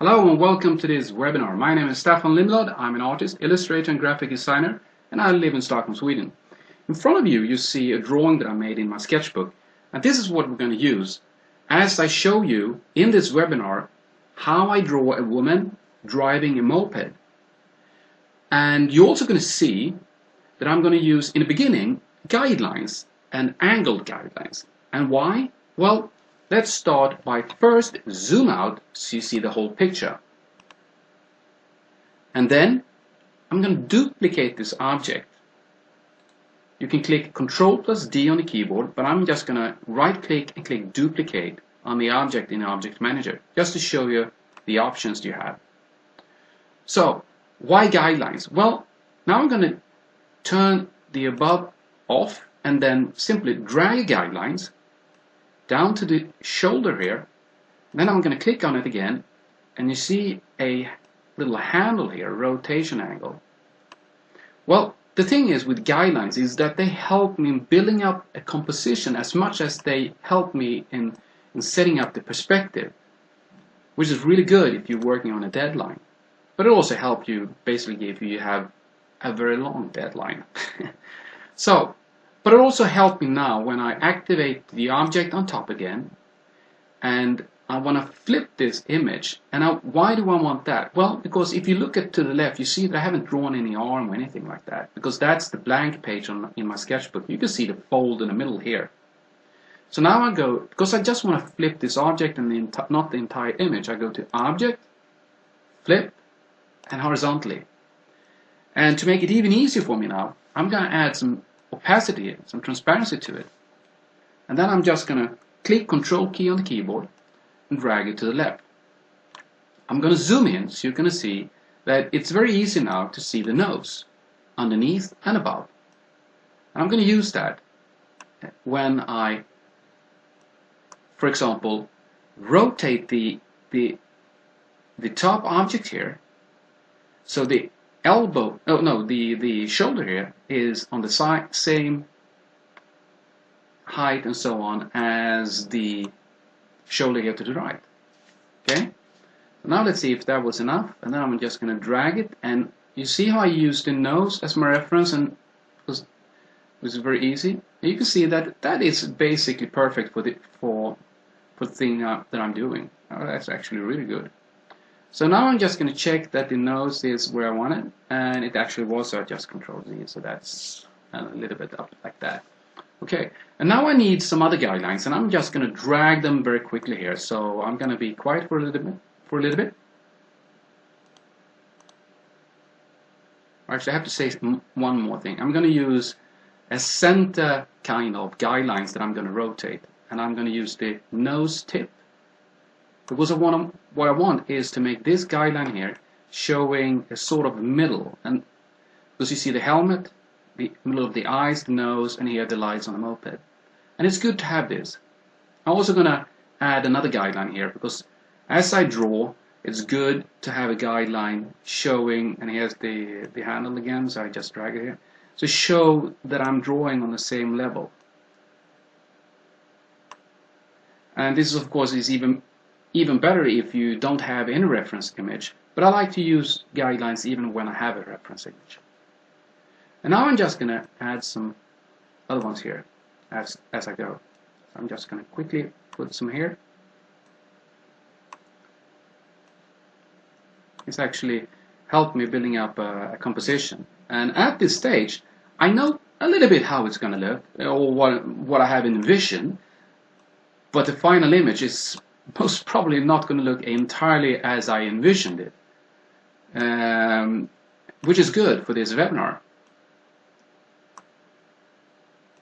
Hello and welcome to this webinar. My name is Stefan Lindblad. I'm an artist, illustrator and graphic designer, and I live in Stockholm, Sweden. In front of you see a drawing that I made in my sketchbook, and this is what we're going to use as I show you in this webinar how I draw a woman driving a moped. And you're also going to see that I'm going to use in the beginning guidelines and angled guidelines. And why? Well, let's start by first zoom out so you see the whole picture. And then I'm going to duplicate this object. You can click Ctrl+D on the keyboard, but I'm just going to right click and click duplicate on the object in Object Manager just to show you the options you have. So, why guidelines? Well, now I'm going to turn the above off and then simply drag guidelines down to the shoulder here. Then I'm going to click on it again, and you see a little handle here, a rotation angle. Well, the thing is with guidelines is that they help me in building up a composition as much as they help me in setting up the perspective, which is really good if you're working on a deadline. But it also helps you basically if you have a very long deadline. But it also helped me now when I activate the object on top again and I want to flip this image. And why do I want that? Well, because if you look to the left, you see that I haven't drawn any arm or anything like that, because that's the blank page in my sketchbook. You can see the fold in the middle here. So now I go, because I just want to flip this object and not the entire image, I go to Object, Flip, and Horizontally. And to make it even easier for me now, I'm going to add some opacity, some transparency to it. And then I'm just going to click Control key on the keyboard and drag it to the left. I'm going to zoom in so you're going to see that it's very easy now to see the nose underneath and above. And I'm going to use that when I, for example, rotate the top object here, so the elbow, the shoulder here is on the side, same height and so on as the shoulder here to the right. Okay, so now let's see if that was enough, and then I'm just going to drag it, and you see how I used the nose as my reference, and it was very easy. And you can see that that is basically perfect for the thing that I'm doing. Oh, that's actually really good. So now I'm just going to check that the nose is where I want it, and it actually was, so I just Ctrl+Z, so that's a little bit up like that. Okay, and now I need some other guidelines, and I'm just going to drag them very quickly here. So I'm going to be quiet for a little bit. Actually, I have to say one more thing. I'm going to use a center kind of guidelines that I'm going to rotate, and I'm going to use the nose tip. Because what I want is to make this guideline here showing a sort of middle, and because you see the helmet, the middle of the eyes, the nose, and here the lights on the moped. And it's good to have this. I'm also going to add another guideline here, because as I draw, it's good to have a guideline showing, and here's the handle again, so I just drag it here, to show that I'm drawing on the same level. And this, of course, is even better if you don't have any reference image, but I like to use guidelines even when I have a reference image. And now I'm just going to add some other ones here as I go. So I'm just going to quickly put some here. It's actually helped me building up a composition. And at this stage, I know a little bit how it's going to look, or what I have envisioned, but the final image is most probably not going to look entirely as I envisioned it, which is good for this webinar,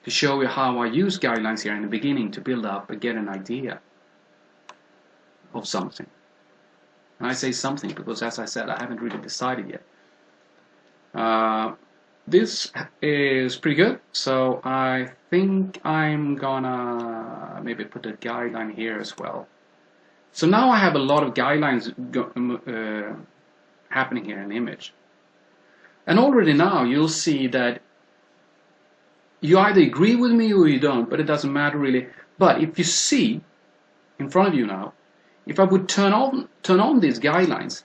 to show you how I use guidelines here in the beginning to build up and get an idea of something. And I say something because, as I said, I haven't really decided yet. This is pretty good, so I think I'm gonna maybe put a guideline here as well. So now I have a lot of guidelines happening here in the image. And already now you'll see that you either agree with me or you don't, but it doesn't matter really. But if you see in front of you now, if I would turn on these guidelines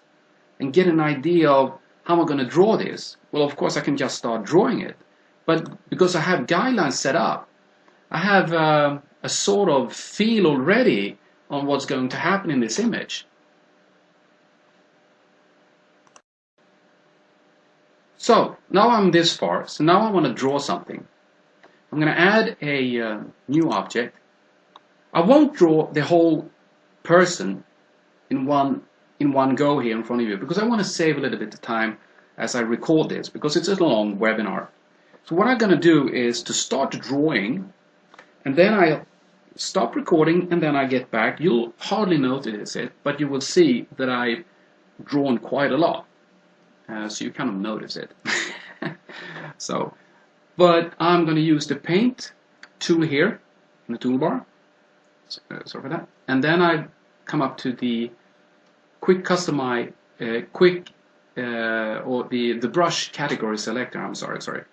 and get an idea of how I'm going to draw this, well, of course I can just start drawing it. But because I have guidelines set up, I have a sort of feel already on what's going to happen in this image. So now I'm this far, so now I want to draw something. I'm going to add a new object. I won't draw the whole person in one go here in front of you, because I want to save a little bit of time as I record this, because it's a long webinar. So what I'm going to do is to start drawing, and then I'll stop recording, and then I get back. You'll hardly notice it, but you will see that I've drawn quite a lot, so you kind of notice it. But I'm going to use the Paint tool here in the toolbar. Sorry for that. And then I come up to the Quick Customize, or the brush category selector. I'm sorry.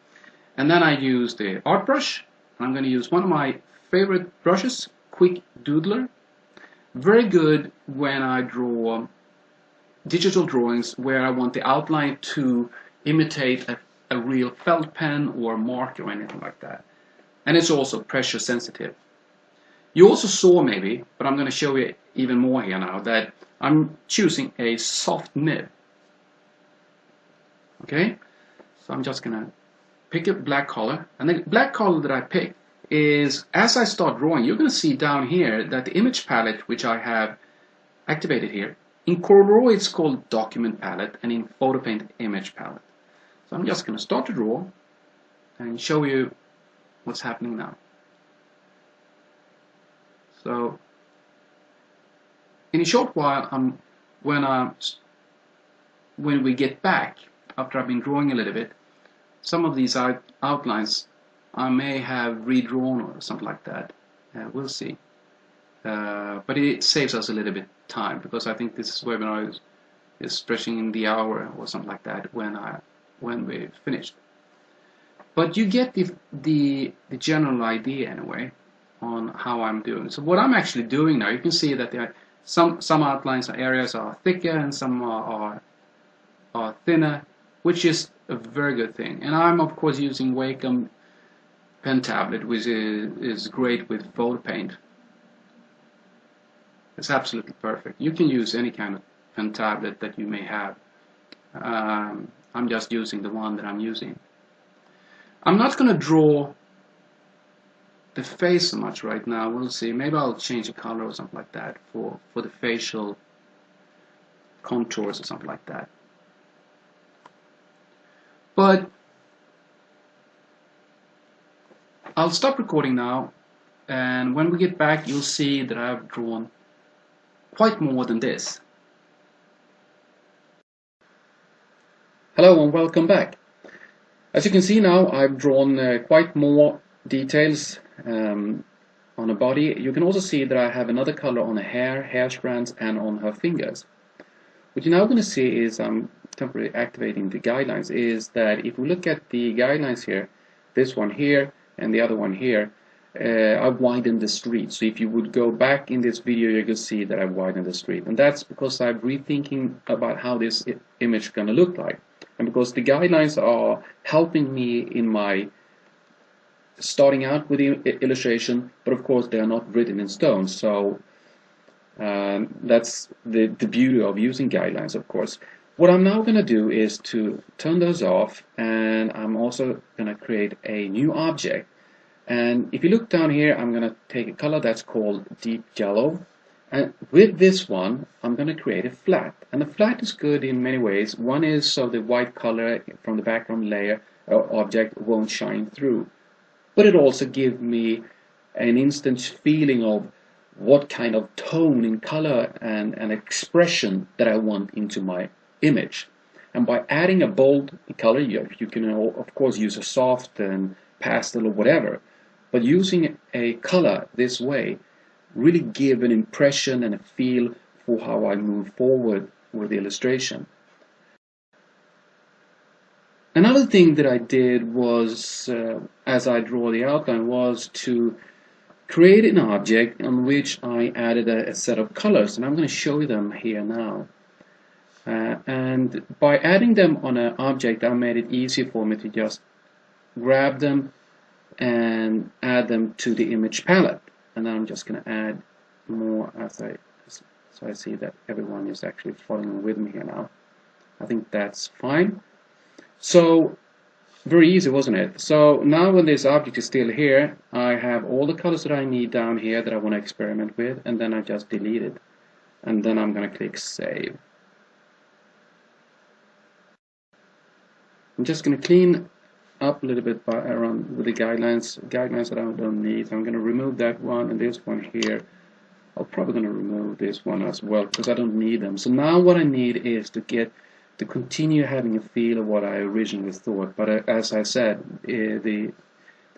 And then I use the Art brush. I'm going to use one of my favorite brushes, Quick Doodler. Very good when I draw digital drawings where I want the outline to imitate a real felt pen or marker or anything like that. And it's also pressure sensitive. You also saw maybe, but I'm going to show you even more here now, that I'm choosing a soft nib. Okay, so I'm just going to pick a black color, and the black color that I pick is, as I start drawing, you're going to see down here that the image palette, which I have activated here, in Corel Draw it's called Document Palette, and in Photo Paint Image Palette. So I'm just going to start to draw and show you what's happening now. So in a short while, when we get back, after I've been drawing a little bit, some of these outlines I may have redrawn or something like that. We'll see. But it saves us a little bit time, because I think this webinar is stretching in the hour or something like that when we've finished. But you get the general idea anyway on how I'm doing. So what I'm actually doing now, you can see that there are some outlines or areas are thicker and some are thinner, which is a very good thing. And I'm of course using Wacom Tablet, which is great with Photo Paint. It's absolutely perfect. You can use any kind of pen tablet that you may have. I'm just using the one that I'm using. I'm not going to draw the face so much right now. We'll see. Maybe I'll change the color or something like that for the facial contours or something like that. But I'll stop recording now, and when we get back you'll see that I've drawn quite more than this. Hello and welcome back. As you can see now, I've drawn quite more details on a body. You can also see that I have another color on the hair strands, and on her fingers. What you're now going to see is I'm temporarily activating the guidelines, is that if we look at the guidelines here, this one here and the other one here, I've widened the street. So if you would go back in this video, you can see that I've widened the street, and that's because I'm rethinking about how this image is going to look like, and because the guidelines are helping me in my starting out with the illustration, but of course they are not written in stone. So that's the beauty of using guidelines, of course. What I'm now going to do is to turn those off, and I'm also going to create a new object. And if you look down here, I'm going to take a color that's called deep yellow, and with this one I'm going to create a flat. And the flat is good in many ways. One is so the white color from the background layer or object won't shine through, but it also gives me an instant feeling of what kind of tone and color and expression that I want into my image. And by adding a bold color, you can of course use a soft and pastel or whatever, but using a color this way really give an impression and a feel for how I move forward with the illustration. Another thing that I did was, as I draw the outline, was to created an object on which I added a set of colors, and I'm going to show you them here now. And by adding them on an object, I made it easier for me to just grab them and add them to the image palette. And I'm just going to add more so I see that everyone is actually following with me here now. I think that's fine. So very easy, wasn't it? So now when this object is still here, I have all the colors that I need down here that I want to experiment with, and then I just delete it. And then I'm going to click Save. I'm just going to clean up a little bit around with the guidelines that I don't need. So I'm going to remove that one and this one here. I'm probably going to remove this one as well because I don't need them. So now what I need is to continue having a feel of what I originally thought. But as I said, the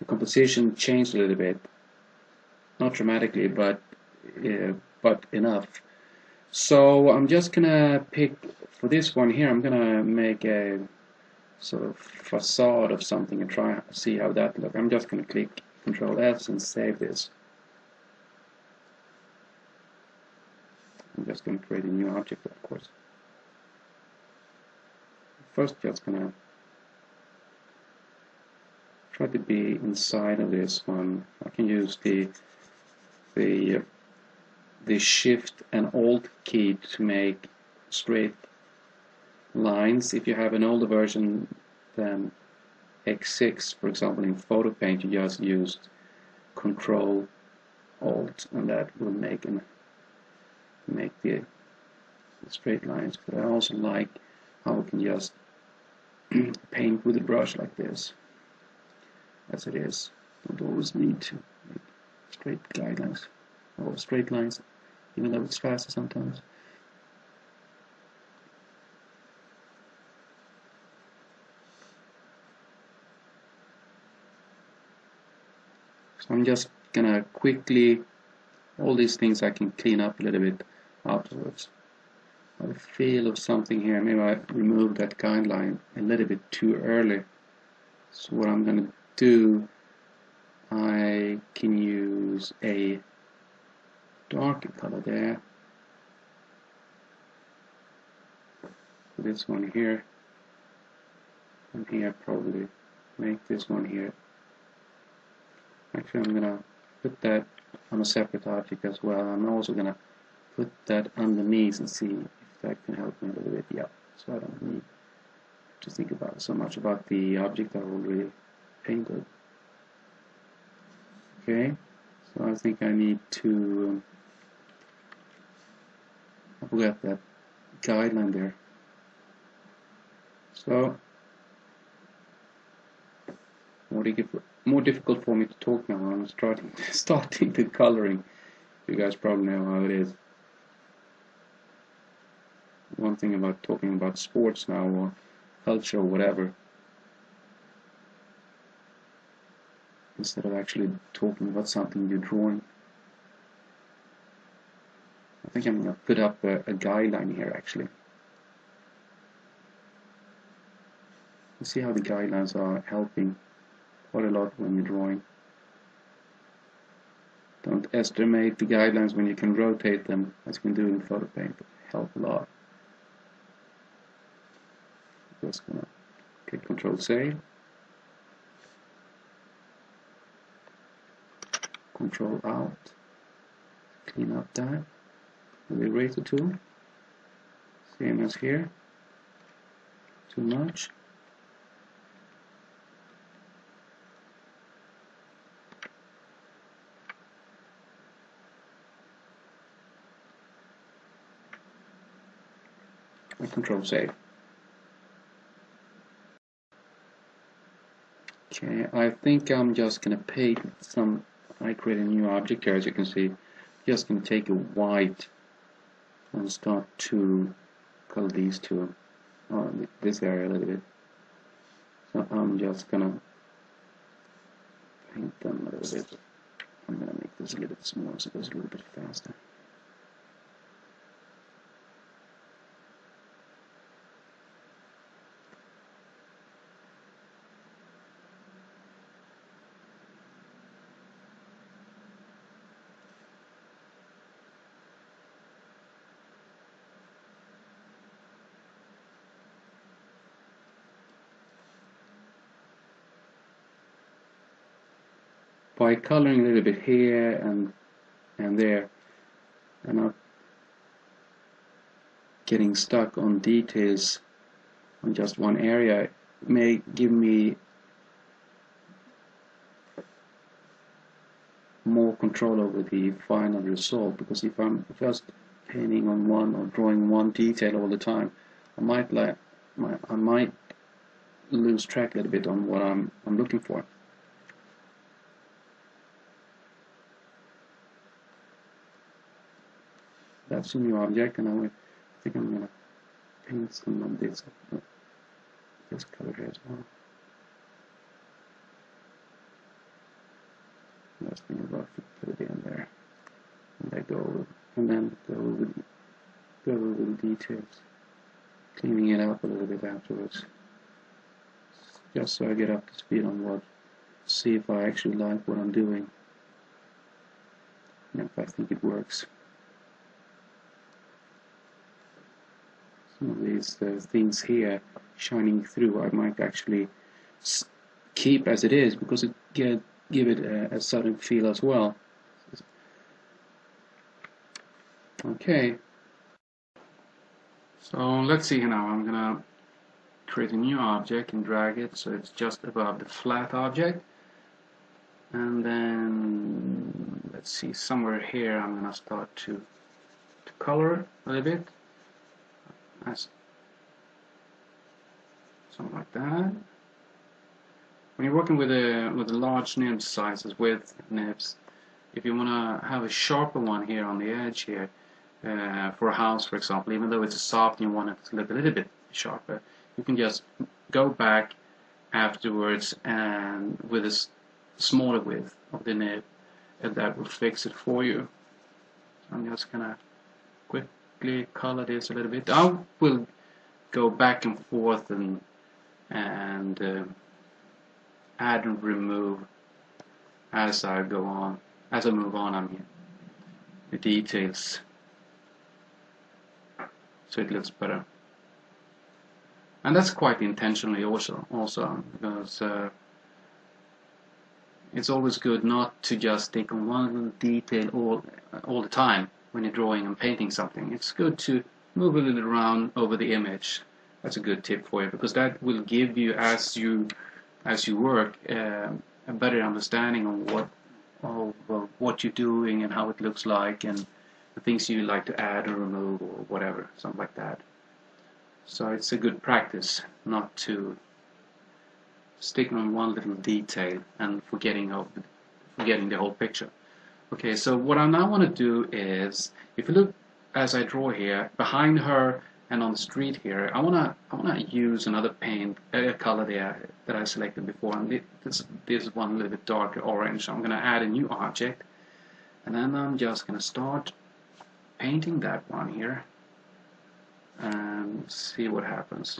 composition changed a little bit, not dramatically, but enough. So I'm just gonna pick for this one here. I'm gonna make a sort of facade of something and try to see how that looks. I'm just gonna click Control S and save this. I'm just going to create a new object, of course. First, just going to try to be inside of this one. I can use the Shift and Alt key to make straight lines. If you have an older version than X6, for example, in Photo Paint, you just used Control Alt, and that will make the straight lines. But I also like how I can just paint with a brush like this, as it is. Don't always need to make straight guidelines or straight lines, even though it's faster sometimes. So I'm just gonna quickly, all these things I can clean up a little bit afterwards. I have a feel of something here. Maybe I removed that guideline a little bit too early. So what I'm gonna do, I can use a darker color there. This one here, and here probably make this one here. Actually, I'm gonna put that on a separate object as well. I'm also gonna put that underneath and see if that can help me a little bit. Yeah, so I don't need to think about so much about the object I already painted. Okay, so I think I need to I forgot that guideline there. So more difficult for me to talk now. I'm starting the coloring. You guys probably know how it is. One thing about talking about sports now or culture or whatever, instead of actually talking about something you're drawing. I think I'm going to put up a guideline here actually. You see how the guidelines are helping quite a lot when you're drawing. Don't estimate the guidelines when you can rotate them, as you can do in Photo Paint. They help a lot. Just gonna click Control Save, Control Out, clean up that with the eraser tool. Same as here. Too much. And Control Save. Okay, I think I'm just gonna paint some. I create a new object here, as you can see. Just gonna take a white and start to color these two, this area a little bit. So I'm just gonna paint them a little bit. I'm gonna make this a little bit smaller so it goes a little bit faster. by coloring a little bit here and there, and not getting stuck on details on just one area, may give me more control over the final result. Because if I'm just painting on one or drawing one detail all the time, I might lose track a little bit on what I'm looking for. That's a new object, and I think I'm gonna paint some of this color here as well. Just gonna roughly put it in there, and then go with details, cleaning it up a little bit afterwards, just so I get up to speed on see if I actually like what I'm doing, and if I think it works. Some of these things here shining through, I might actually keep as it is, because it give it a certain feel as well. Okay, so let's see here now. I'm gonna create a new object and drag it so it's just above the flat object, and then let's see, somewhere here I'm gonna start to color a little bit. Something like that. When you're working with the large nib sizes, with nibs, if you want to have a sharper one here on the edge here, for a house, for example, even though it's a soft and you want it to look a little bit sharper, you can just go back afterwards and with a smaller width of the nib, and that will fix it for you. So I'm just gonna quickly color this a little bit. I will go back and forth and add and remove as I go on, as I move on. I mean, the details, so it looks better. And that's quite intentionally also because it's always good not to just stick on one little detail all the time when you're drawing and painting something. It's good to move a little around over the image. That's a good tip for you, because that will give you, as you work, a better understanding of what you're doing and how it looks like, and the things you like to add or remove or whatever, something like that. So it's a good practice not to stick on one little detail and forgetting the whole picture. Okay, so what I now want to do is, if you look as I draw here, behind her and on the street here, I wanna use another color there that I selected before, and this one a little bit darker orange. I'm gonna add a new object, and then I'm just gonna start painting that one here and see what happens.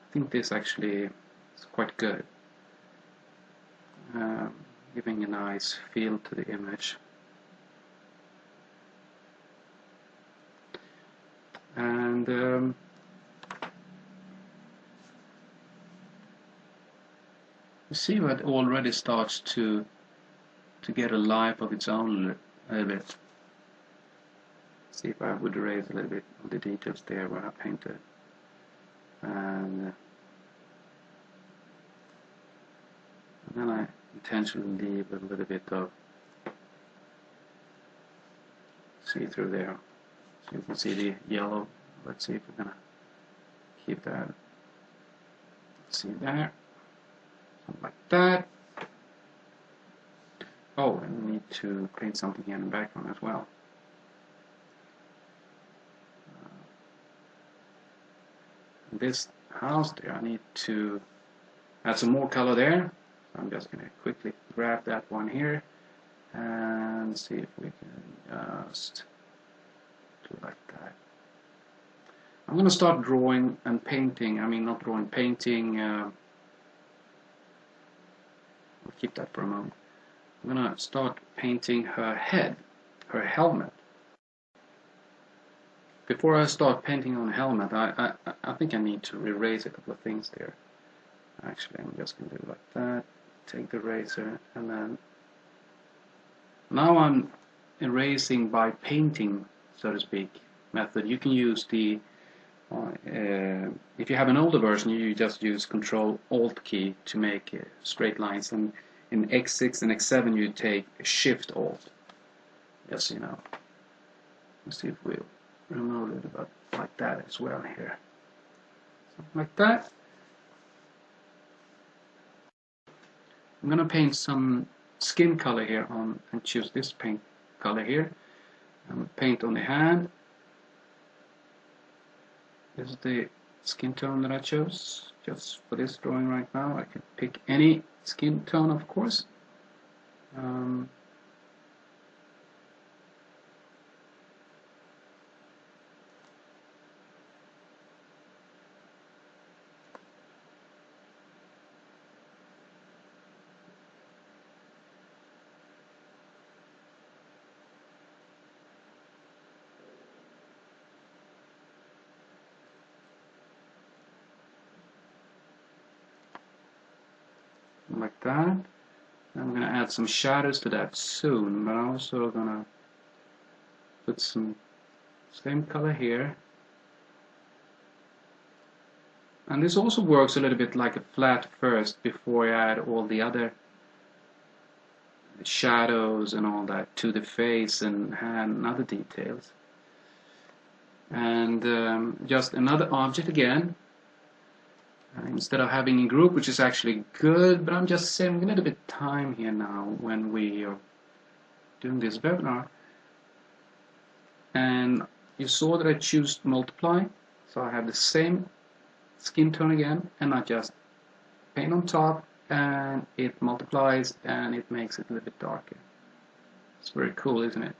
I think this actually is quite good, giving a nice feel to the image. And you see that already starts to get a life of its own a little bit. See if I would erase a little bit of the details there where I painted, and then I intentionally leave a little bit of see-through there. So you can see the yellow. Let's see if we're gonna keep that. Let's see there, something like that. Oh, and we need to paint something here in the background as well. This house there, I need to add some more color there. So I'm just gonna quickly grab that one here and see if we can just do like that. I'm going to start drawing and painting. I mean, not drawing, painting. I'll keep that for a moment. I'm going to start painting her head, her helmet. Before I start painting on the helmet, I think I need to erase a couple of things there. Actually, I'm just going to do it like that. take the eraser, and then now I'm erasing by painting, so to speak, method. You can use the if you have an older version, you just use Control-Alt key to make straight lines, and in X6 and X7 you take Shift-Alt. Just so you know. Let's see if we'll remove it about like that as well here. Something like that. I'm gonna paint some skin color here on, and choose this paint color here. Paint on the hand. This is the skin tone that I chose just for this drawing right now. I could pick any skin tone, of course. Like that. I'm going to add some shadows to that soon, but I'm also going to put some same color here. And this also works a little bit like a flat first before I add all the other shadows and all that to the face and hand and other details. And just another object again. Instead of having a group, which is actually good, but I'm just saving a little bit of time here now when we are doing this webinar. And you saw that I choose multiply, so I have the same skin tone again, and I just paint on top, and it multiplies and it makes it a little bit darker. It's very cool, isn't it?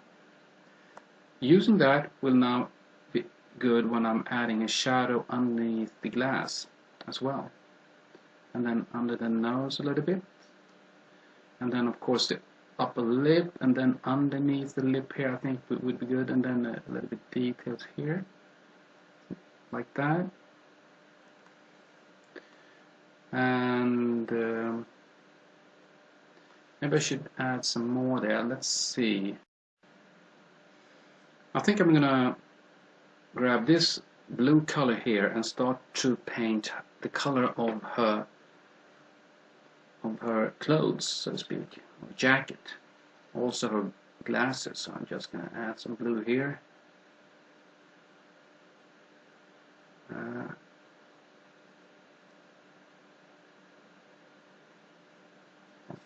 Using that will now be good when I'm adding a shadow underneath the glass as well, and then under the nose a little bit, and then of course the upper lip, and then underneath the lip here I think would be good, and then a little bit details here like that. And maybe I should add some more there. Let's see. I think I'm gonna grab this blue color here and start to paint the color of her clothes, so to speak, or jacket, also her glasses. So I'm just going to add some blue here. I'll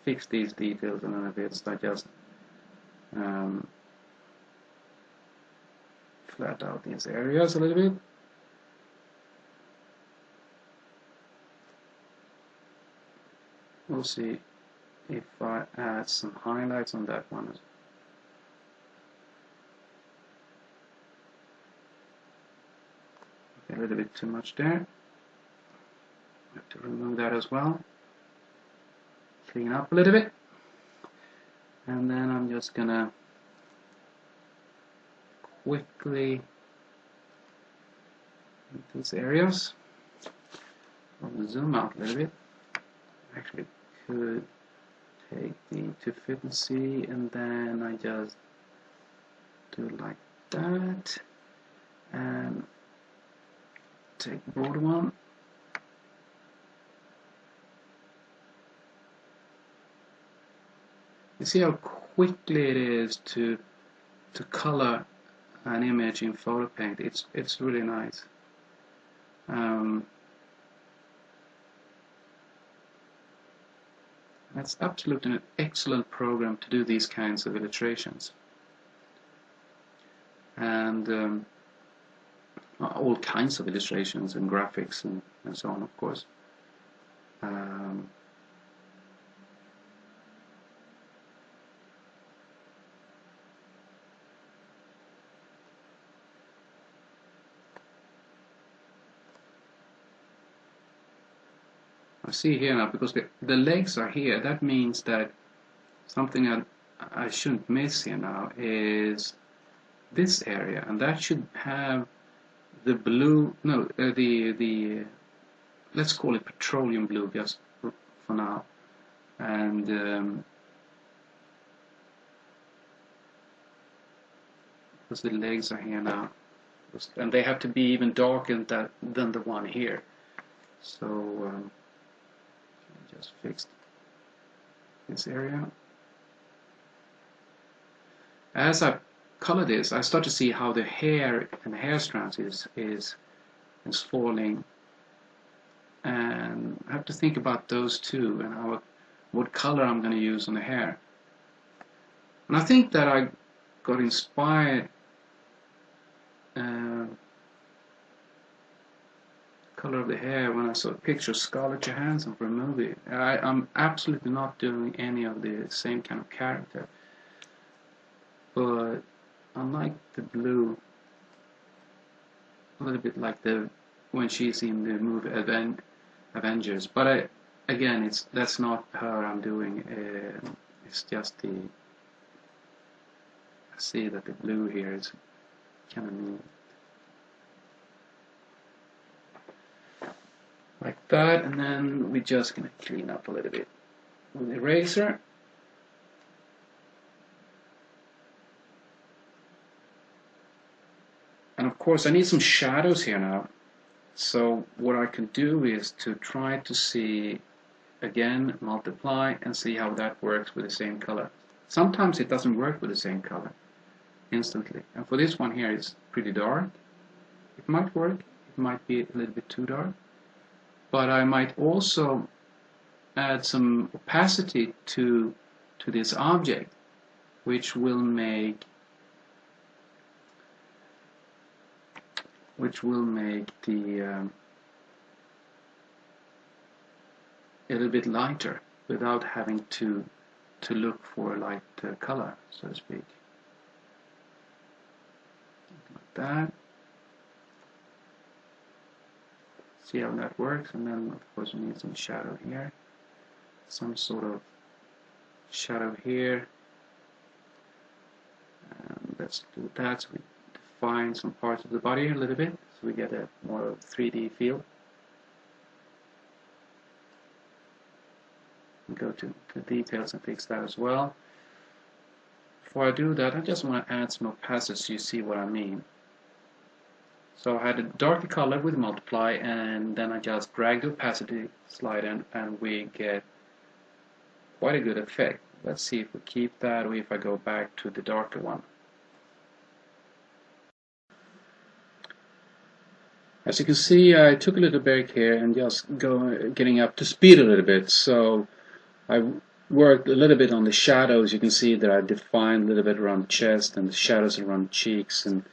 fix these details a little bit, so I just flat out these areas a little bit. We'll see if I add some highlights on that one. Okay, a little bit too much there. I have to remove that as well. Clean up a little bit. And then I'm just gonna quickly these areas. I'll zoom out a little bit. Actually could take the to fit and see, and then I just do it like that, and take the broad one. You see how quickly it is to color an image in Photo Paint. It's really nice. That's absolutely an excellent program to do these kinds of illustrations, and all kinds of illustrations and graphics and so on, of course. I see here now, because the legs are here, that means that something I shouldn't miss here now is this area, and that should have the blue, no, the let's call it petroleum blue just for now. and because the legs are here now, and they have to be even darker than the one here. So just fixed this area. As I color this, I start to see how the hair and the hair strands is falling, and I have to think about those two and what color I'm going to use on the hair. And I think that I got inspired color of the hair when I saw a picture of Scarlett Johansson for a movie. I'm absolutely not doing any of the same kind of character, but I like the blue a little bit like when she's in the movie Avengers. But again, that's not her I'm doing. It's just I see that the blue here is kind of neat. Like that, and then we're just going to clean up a little bit with the eraser. And of course I need some shadows here now. So what I can do is to try to see, again, multiply and see how that works with the same color. Sometimes it doesn't work with the same color instantly. And for this one here, it's pretty dark. It might work, it might be a little bit too dark. But I might also add some opacity to this object, which will make the a little bit lighter without having to look for a light color, so to speak. Like that. See how that works, and then of course we need some shadow here, some sort of shadow here, and let's do that. So we define some parts of the body a little bit, so we get a more 3D feel. We go to details and fix that as well. Before I do that, I just want to add some opacity so you see what I mean. So I had a darker color with multiply, and then I just drag the opacity slide in, and we get quite a good effect. Let's see if we keep that or if I go back to the darker one. As you can see, I took a little break here and just getting up to speed a little bit. So I worked a little bit on the shadows. You can see that I defined a little bit around the chest and the shadows around the cheeks and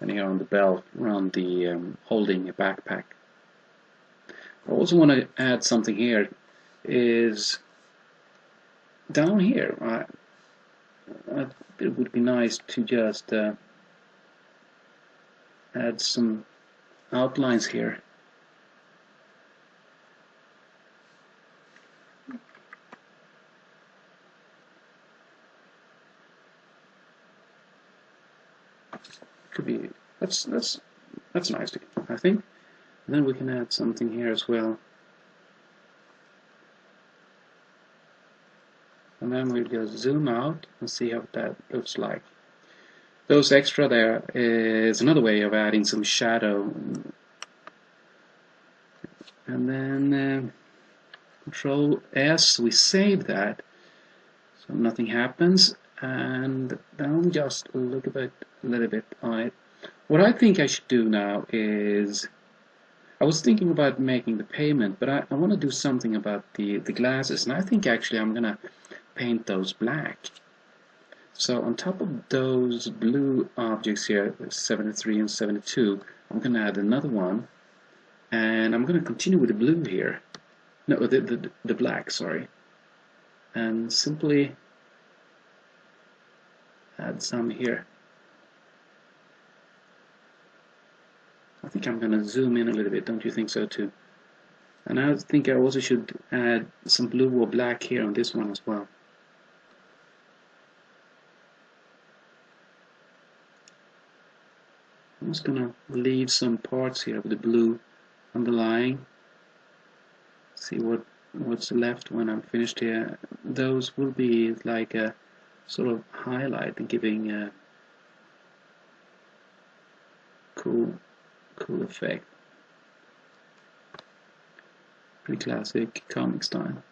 here on the belt around the holding a backpack. I also want to add something here is down here. It would be nice to just add some outlines here. Could be that's nice, I think. And then we can add something here as well. And then we'll just zoom out and see how that looks like. Those extra there is another way of adding some shadow. And then Control S, we save that so nothing happens, and then just look a little bit on it. What I think I should do now is, I was thinking about making the payment, but I want to do something about the glasses, and I think actually I'm gonna paint those black. So on top of those blue objects here, 73 and 72, I'm gonna add another one, and I'm gonna continue with the blue here. No, the black, sorry. And simply add some here. I think I'm going to zoom in a little bit, don't you think so too? And I think I also should add some blue or black here on this one as well. I'm just going to leave some parts here with the blue underlying. See what what's left when I'm finished here, those will be like a sort of highlight and giving a cool effect. Pretty classic comic style.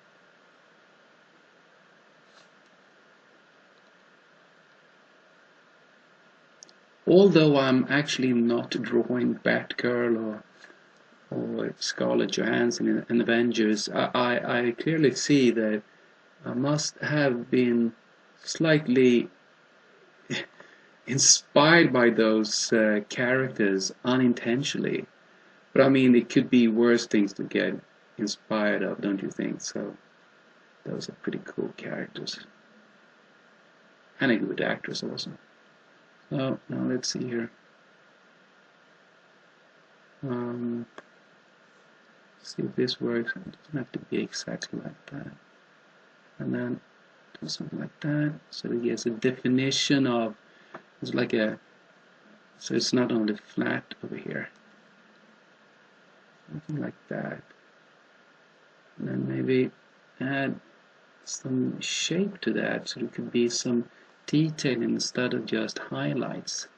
Although I'm actually not drawing Batgirl or Scarlett Johansson in Avengers, I clearly see that I must have been slightly inspired by those characters unintentionally. But I mean, it could be worse things to get inspired of, don't you think? So those are pretty cool characters. And a good actress also. So now let's see here. See if this works. It doesn't have to be exactly like that. And then do something like that. So it gets a definition of, it's like a, so it's not only flat over here. Something like that. And then maybe add some shape to that, so there could be some detail instead of just highlights.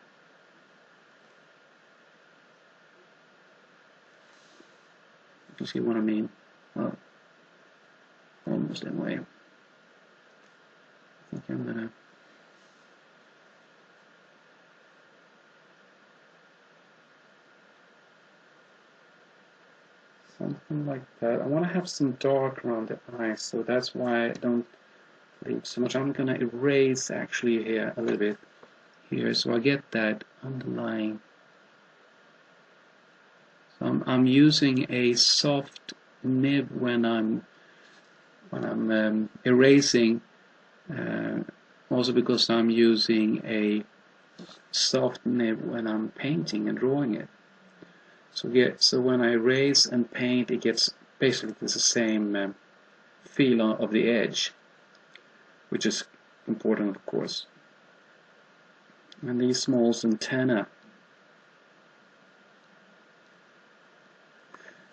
You see what I mean? Well, almost anyway. I think I'm gonna something like that. I want to have some dark around the eyes, so that's why I don't leave so much. I'm gonna erase actually here a little bit here, so I get that underlying. So I'm using a soft nib when I'm erasing, also because I'm using a soft nib when I'm painting and drawing it. So when I erase and paint, it gets basically the same feel of the edge, which is important, of course. And these small antenna.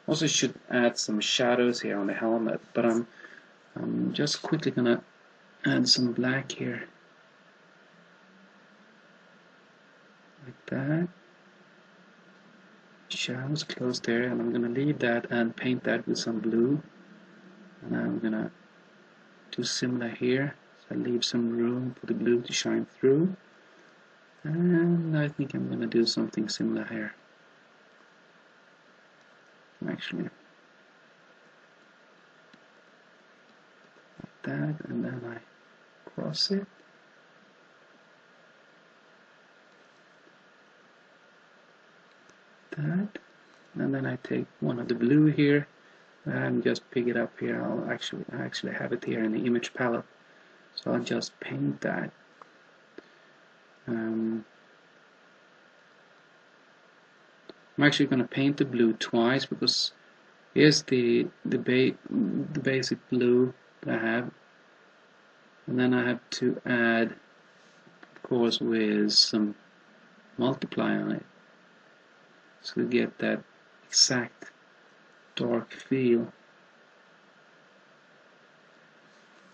Also should add some shadows here on the helmet, but I'm just quickly gonna add some black here, like that. Shadows close there, and I'm gonna leave that and paint that with some blue. And I'm gonna do similar here, so I leave some room for the blue to shine through. And I think I'm gonna do something similar here. Actually, like that, and then I cross it. That, and then I take one of the blue here and just pick it up here. I actually have it here in the image palette, so I'll just paint that. I'm actually going to paint the blue twice, because here's the basic blue that I have, and then I have to add, of course, with some multiply on it, so you get that exact dark feel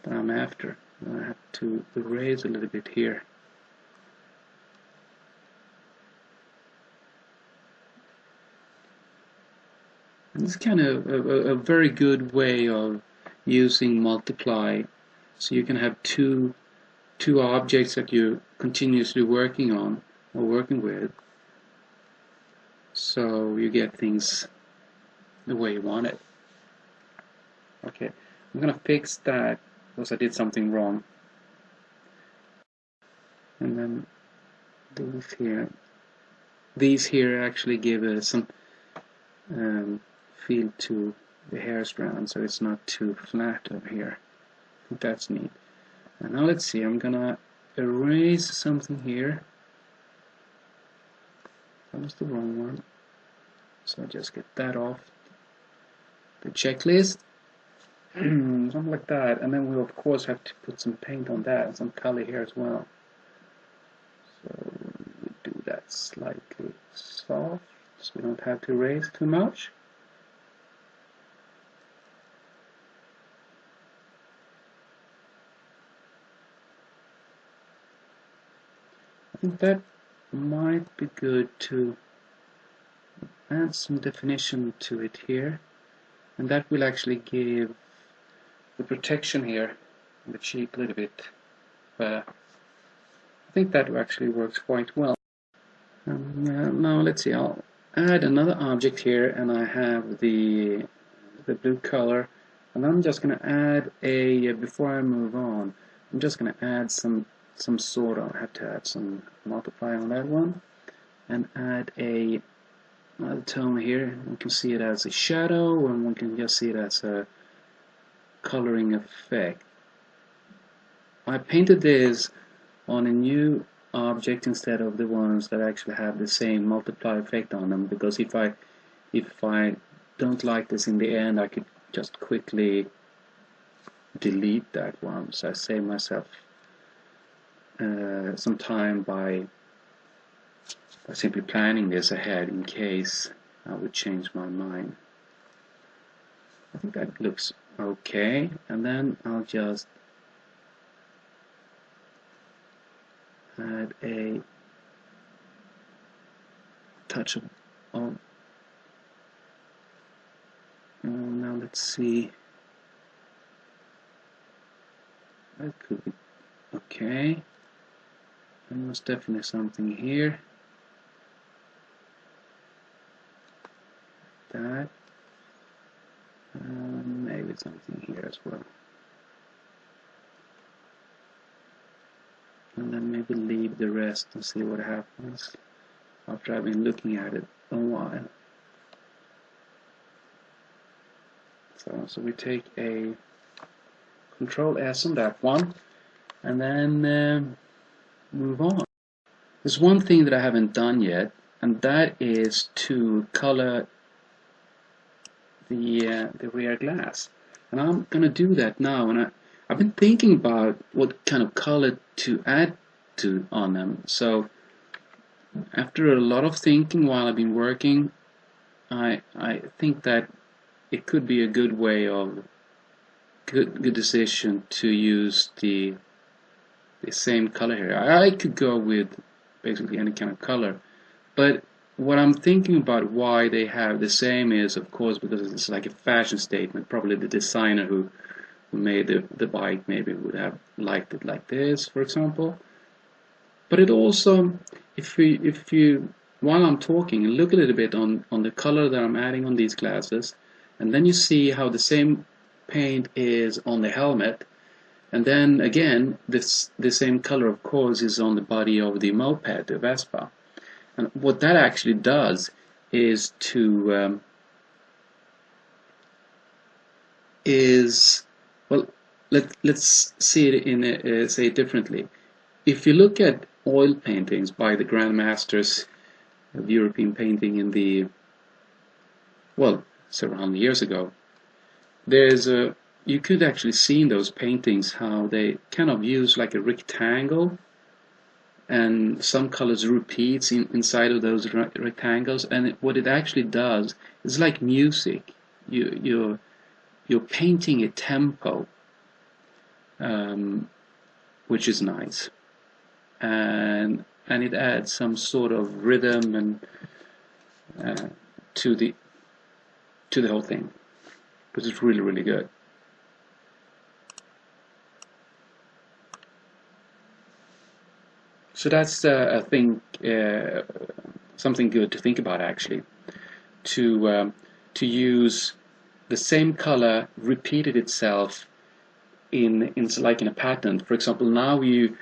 that I'm after. And I have to erase a little bit here. And it's kind of a very good way of using multiply, so you can have two objects that you're continuously working on or working with, so you get things the way you want it. Okay, I'm gonna fix that because I did something wrong. And then these here actually give some feel to the hair strand, so it's not too flat over here. I think that's neat. And now let's see, I'm gonna erase something here. That was the wrong one, so I just get that off the checklist. Something like that, and then we'll of course have to put some paint on that and some color here as well. So we do that slightly soft, so we don't have to erase too much. think that might be good to add some definition to it here, and that will actually give the protection here on the cheek a little bit better. I think that actually works quite well. Now let's see, I'll add another object here, and I have the blue color, and I'm just going to add a, before I move on, I'm just going to add some sort of, I have to add some multiply on that one, and add another tone here. We can see it as a shadow, and we can just see it as a coloring effect. I painted this on a new object instead of the ones that actually have the same multiply effect on them, because if I don't like this in the end, I could just quickly delete that one. So I save myself some time by simply planning this ahead in case I would change my mind. I think that looks okay, and then I'll just add a touch of now let's see, that could be okay, and there's definitely something here, that, maybe something here as well, and then maybe leave the rest and see what happens after I've been looking at it a while. So we take a Control S on that one, and then move on. There's one thing that I haven't done yet, and that is to color the rear glass, and I'm gonna do that now. And I've been thinking about what kind of color to add to on them. So after a lot of thinking while I've been working, I think that it could be a good way of good decision to use the same color here. I could go with basically any kind of color, but what I'm thinking about why they have the same is, of course, because it's like a fashion statement. Probably the designer who made the bike maybe would have liked it like this, for example. But it also, if you while I'm talking, look a little bit on the color that I'm adding on these glasses, and then you see how the same paint is on the helmet, and then again the same color, of course, is on the body of the moped, the Vespa. And what that actually does is to well, let's see it in say it differently. If you look at oil paintings by the grandmasters of European painting in the, well, several hundred years ago, you could actually see in those paintings how they kind of use like a rectangle, and some colors repeats inside of those rectangles, and what it actually does is like music. You're painting a tempo, which is nice, and it adds some sort of rhythm and to the whole thing, which is really good. So that's I think something good to think about, actually, to use the same color repeated itself in like in a pattern. For example, now you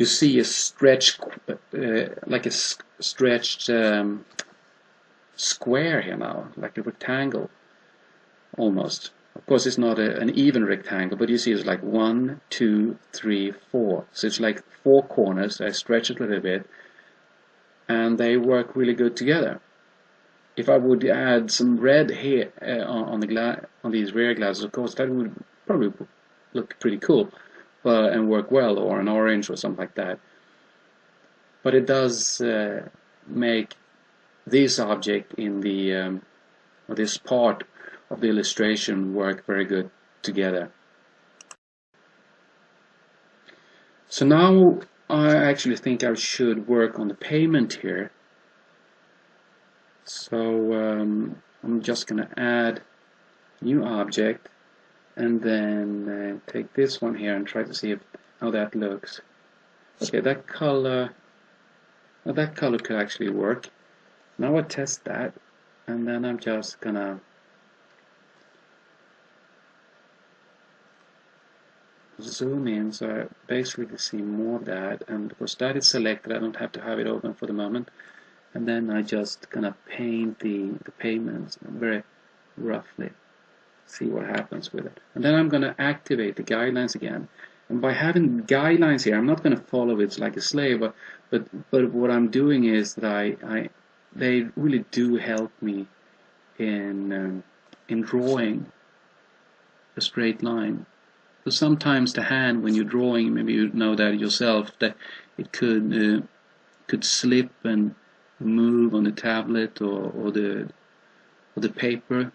see a stretched like a stretched square here now, like a rectangle almost. Of course, it's not an even rectangle, but you see it's like 1, 2, 3, 4. So it's like 4 corners. I stretch it a little bit, and they work really good together. If I would add some red here on these rear glasses, of course, that would probably look pretty cool, and work well, or an orange or something like that. But it does make this object in the or this part of the illustration work very good together. So now I actually think I should work on the payment here. So I'm just going to add new object and then take this one here and try to see how that looks. Okay, that color could actually work. Now I test that, and then I'm just gonna zoom in so I basically see more of that, and because that is selected I don't have to have it open for the moment. And then I just gonna paint the payments very roughly, see what happens with it. And then I'm gonna activate the guidelines again. And by having guidelines here, I'm not gonna follow it like a slave, but what I'm doing is that they really do help me in drawing a straight line. So sometimes the hand, when you're drawing, maybe you know that yourself, that it could slip and move on the tablet or the paper,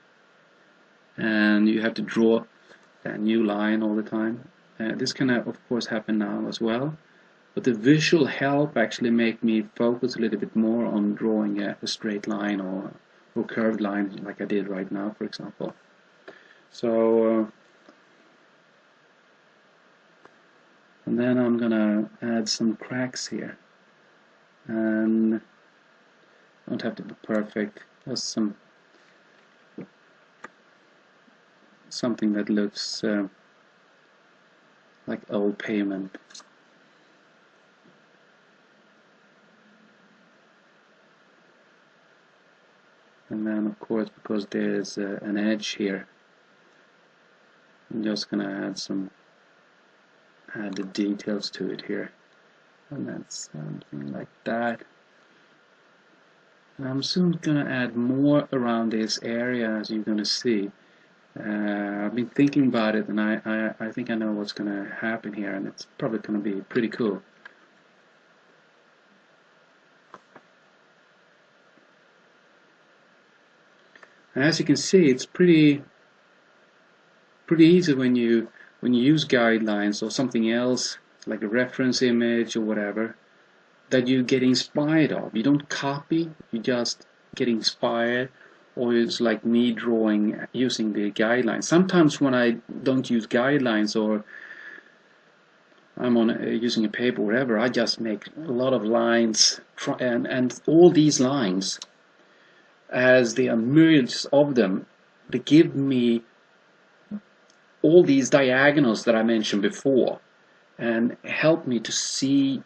and you have to draw a new line all the time. This can of course happen now as well, but the visual help actually make me focus a little bit more on drawing a straight line or curved line like I did right now, for example. So and then I'm gonna add some cracks here, and don't have to be perfect, just something that looks like old payment. And then of course, because there's an edge here, I'm just gonna add the details to it here, and that's something like that. And I'm soon gonna add more around this area, as you're gonna see. I've been thinking about it, and I think I know what's gonna happen here, and it's probably gonna be pretty cool. And as you can see, it's pretty easy when you use guidelines or something else like a reference image or whatever that you get inspired of. You don't copy, you just get inspired. Or it's like me drawing using the guidelines. Sometimes when I don't use guidelines, or I'm on using a paper or whatever, I just make a lot of lines, and all these lines, as there are myriads of them, they give me all these diagonals that I mentioned before, and help me to see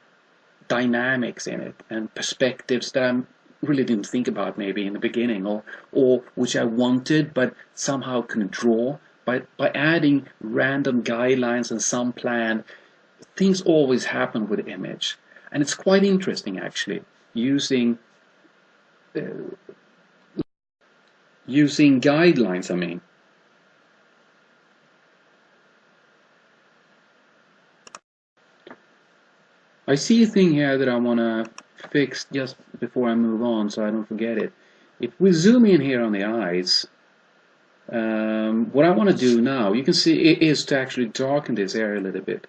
dynamics in it and perspectives that I really didn't think about maybe in the beginning, or which I wanted but somehow couldn't draw. By adding random guidelines and some plan, things always happen with the image, and it's quite interesting actually using guidelines. I mean, I see a thing here that I want to fix just before I move on so I don't forget it. If we zoom in here on the eyes, what I want to do now, you can see, it is to actually darken this area a little bit.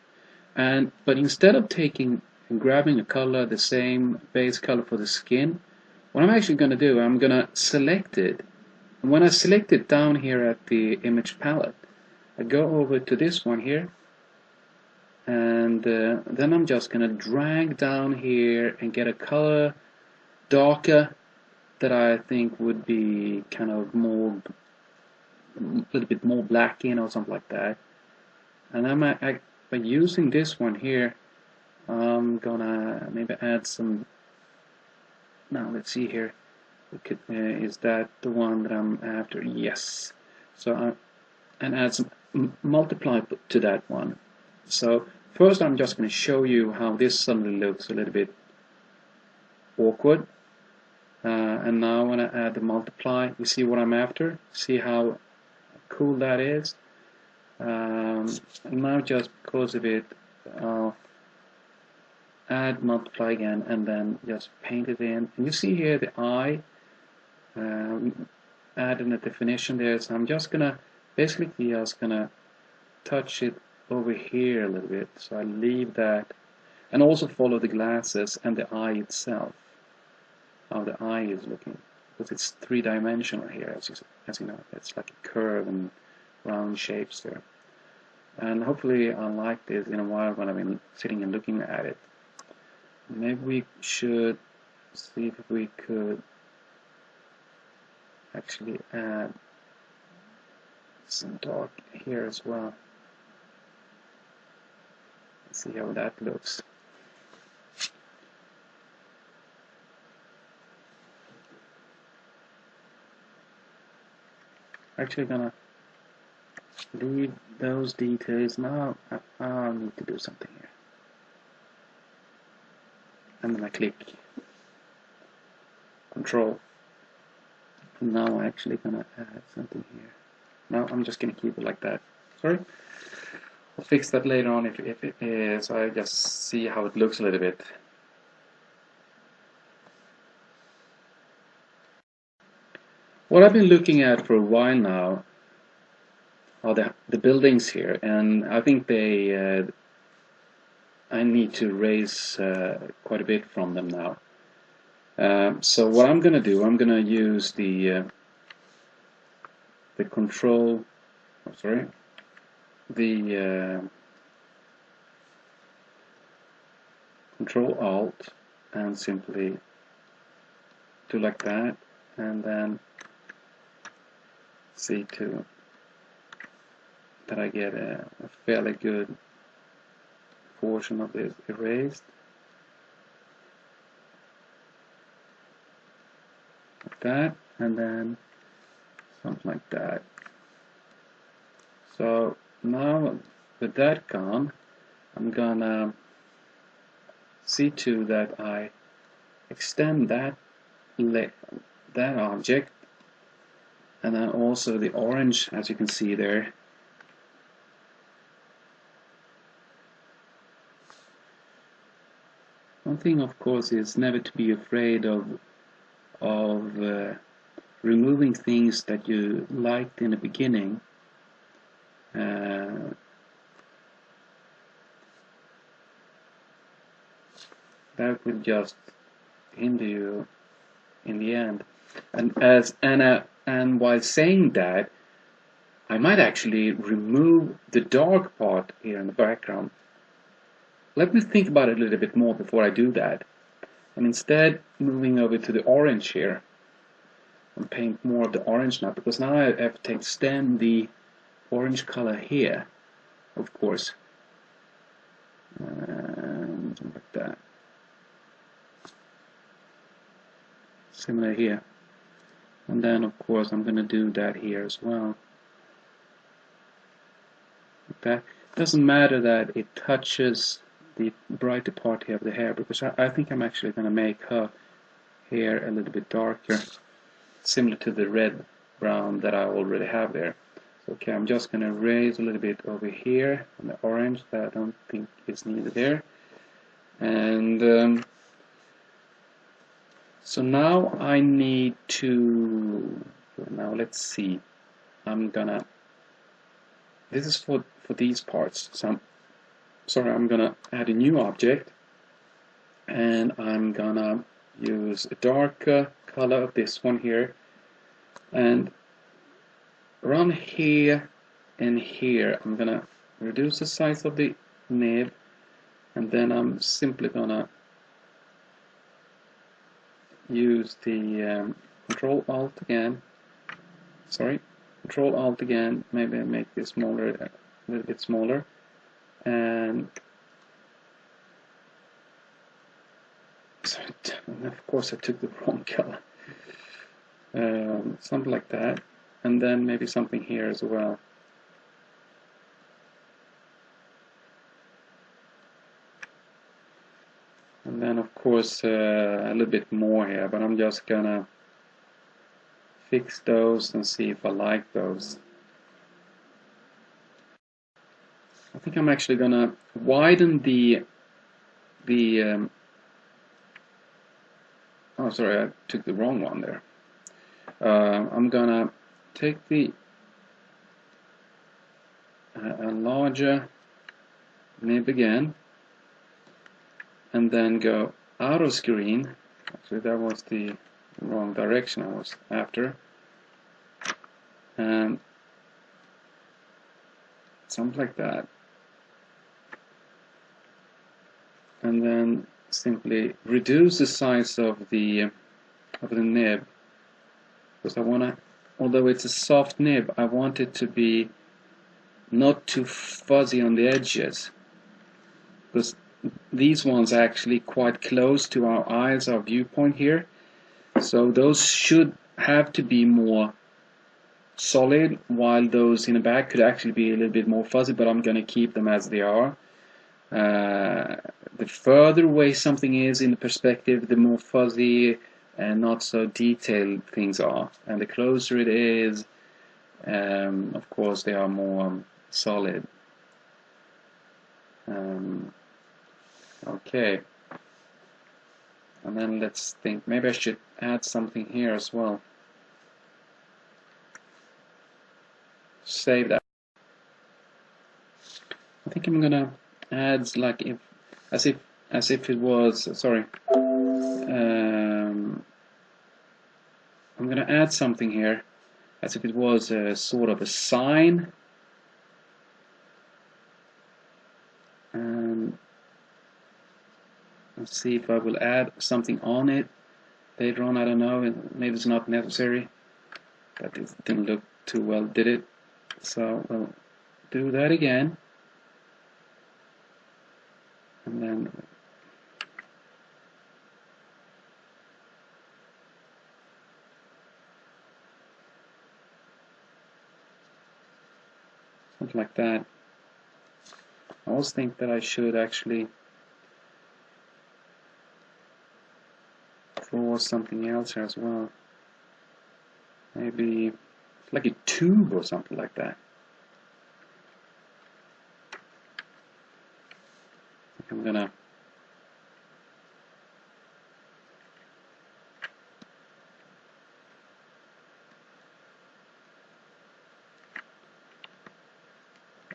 But instead of taking and grabbing a color, the same base color for the skin, what I'm actually going to do, I'm going to select it. And when I select it down here at the image palette, I go over to this one here, and then I'm just going to drag down here and get a color darker that I think would be kind of more, a little bit more black in or something like that. And by using this one here, I'm gonna maybe add some. Now let's see here. Is that the one that I'm after? Yes. So and add some multiply to that one. So first I'm just going to show you how this suddenly looks a little bit awkward. And now when I add the multiply, you see what I'm after? See how cool that is? And now just because of it, I'll add multiply again and then just paint it in. And you see here the eye, adding a definition there. So I'm just gonna touch it over here a little bit. So I leave that. and also follow the glasses and the eye itself, how the eye is looking, because it's three-dimensional here, as you know. It's like a curve and round shapes there. And hopefully I'll like this in a while when I've been sitting and looking at it. Maybe we should see if we could actually add some dark here as well. Let's see how that looks. Actually gonna leave those details now. I'll need to do something here. I'm gonna click Control. Now I'm actually gonna add something here. No, I'm just gonna keep it like that. Sorry. I'll fix that later on if it is. So I just see how it looks a little bit. What I've been looking at for a while now are the buildings here, and I think I need to raise quite a bit from them now. So what I'm gonna do, I'm gonna use the Control Alt and simply do like that, and then see to that I get a fairly good portion of this erased, like that, and then something like that. So now with that gone, I'm gonna see to that I extend that object, and then also the orange, as you can see there. One thing, of course, is never to be afraid of removing things that you liked in the beginning. That will just hinder you in the end. And while saying that, I might actually remove the dark part here in the background. Let me think about it a little bit more before I do that. And instead, moving over to the orange here, and paint more of the orange now, because now I have to extend the orange color here, of course, like that. Similar here, and then of course I'm going to do that here as well. Like that. Doesn't matter that it touches the brighter part here of the hair, because I think I'm actually going to make her hair a little bit darker, similar to the red brown that I already have there. So, okay, I'm just going to raise a little bit over here on the orange that I don't think is needed there. And so now I need to, now let's see, I'm gonna, this is for these parts. So I'm gonna add a new object, and I'm gonna use a darker color of this one here, and around here and here I'm gonna reduce the size of the nib, and then I'm simply gonna use the Control Alt again, maybe make this smaller, a little bit smaller, and of course I took the wrong color, something like that, and then maybe something here as well. And then of course a little bit more here, but I'm just gonna fix those and see if I like those. I think I'm actually gonna widen the oh sorry, I took the wrong one there. I'm gonna take the a larger nib again, and then go out of screen. Actually, that was the wrong direction I was after. And something like that. And then simply reduce the size of the nib, because I want to, although it's a soft nib, I want it to be not too fuzzy on the edges, because these ones are actually quite close to our eyes, our viewpoint here, so those should have to be more solid, while those in the back could actually be a little bit more fuzzy, but I'm going to keep them as they are. The further away something is in the perspective, the more fuzzy and not so detailed things are, and the closer it is, of course they are more solid. Okay, and then let's think, maybe I should add something here as well. Save that. I think I'm gonna add like as if it was, sorry, I'm gonna add something here as if it was a sort of a sign, and let's see if I will add something on it later on. I don't know, maybe it's not necessary. That didn't look too well, did it? So we'll do that again, and then something like that. I always think that I should actually draw something else here as well. Maybe like a tube or something like that. I think I'm gonna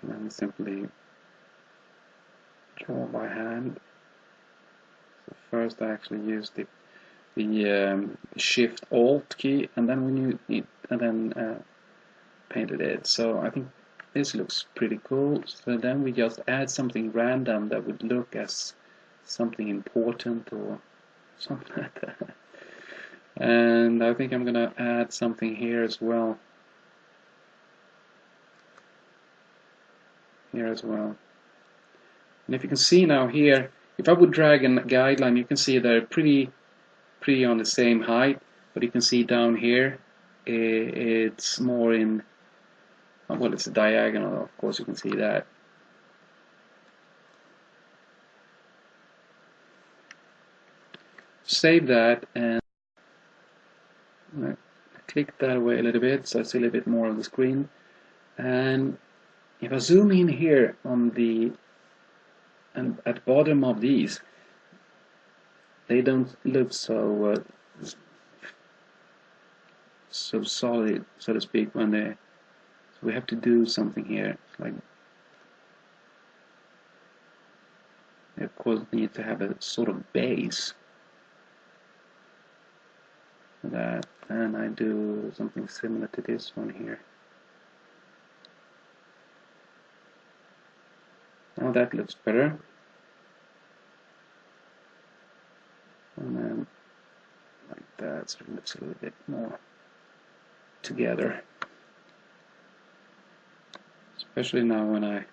and then simply draw by hand. So first I actually use the Shift Alt key, and then painted it. So I think this looks pretty cool. So then we just add something random that would look as something important or something like that. And I think I'm gonna add something here as well. Here as well. And if you can see now here, if I would drag a guideline, you can see they're pretty on the same height, but you can see down here it's more in, well, it's a diagonal, of course you can see that. Save that and click that away a little bit so I see a little bit more of the screen. And if I zoom in here on the, and at the bottom of these, they don't look so solid, so to speak, when they, so we have to do something here. Like, they of course need to have a sort of base for that, and I do something similar to this one here. Now that looks better. And then like that, so it looks a little bit more together. Especially now when I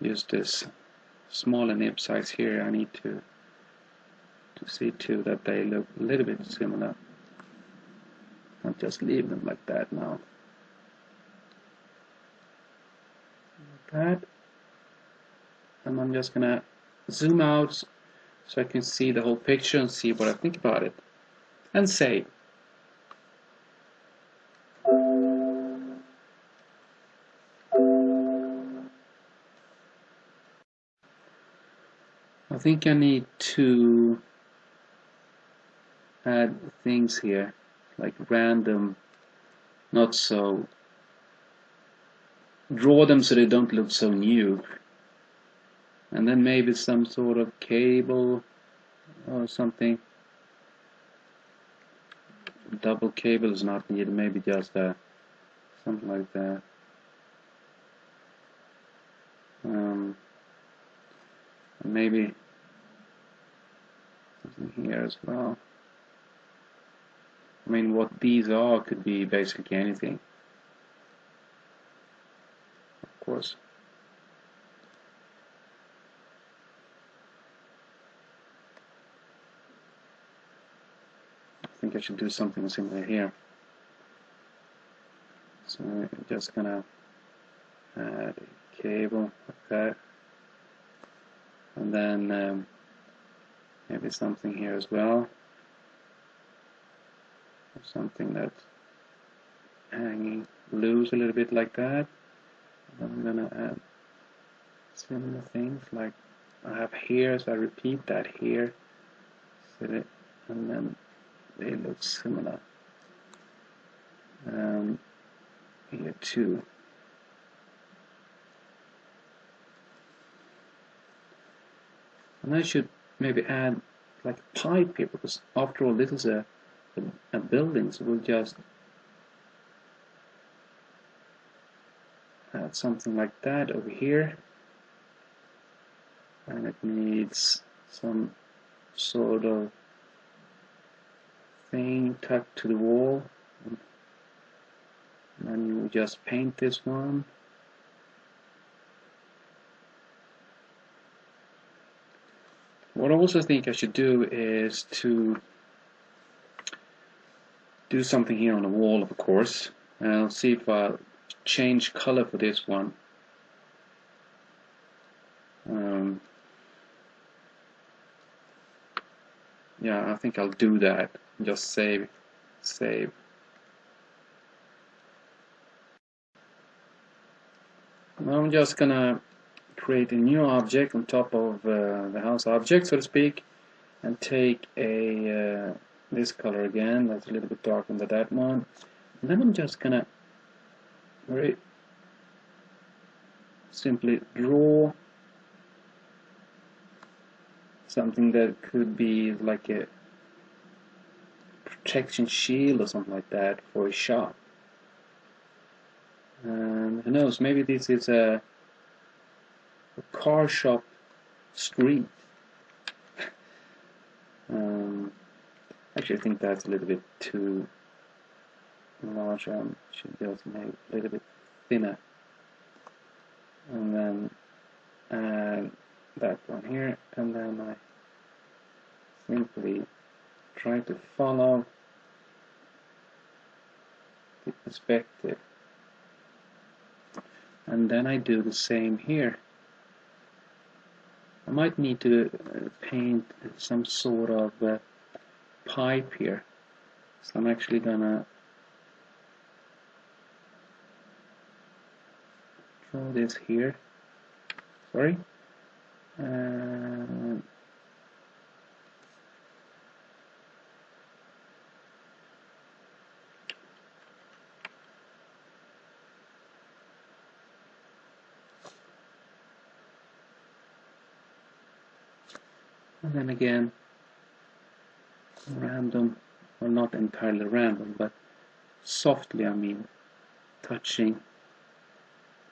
use this smaller nib size here, I need to see too that they look a little bit similar. Not just leave them like that now. Like that. And I'm just gonna zoom out so I can see the whole picture and see what I think about it. And save. I think I need to add things here, like random, not so, draw them so they don't look so new. and then maybe some sort of cable or something. Double cable is not needed, maybe just something like that. Maybe something here as well. I mean, what these are could be basically anything, of course. I think I should do something similar here. So I'm just gonna add a cable like that, and then maybe something here as well, something that's hanging loose a little bit like that. And I'm gonna add similar things like I have here, so I repeat that here, and then they look similar here too. And I should maybe add like a pipe here, because after all this is a building, so we'll just add something like that over here, and it needs some sort of thing tucked to the wall, and then you just paint this one. What I also think I should do is to do something here on the wall, of course. I'll see if I'll change color for this one. Yeah, I think I'll do that. Just save. Now I'm just gonna create a new object on top of the house object, so to speak, and take a this color again, that's a little bit darker than that one, and then I'm just gonna very simply draw something that could be like a protection shield or something like that for a shop. And who knows, maybe this is a car shop street. Actually, I think that's a little bit too large. Should just make it a little bit thinner, and then add that one here, and then I simply try to follow the perspective, and then I do the same here. I might need to paint some sort of pipe here, so I'm actually gonna draw this here. Sorry. And then again, random, well, not entirely random, but softly, I mean, touching,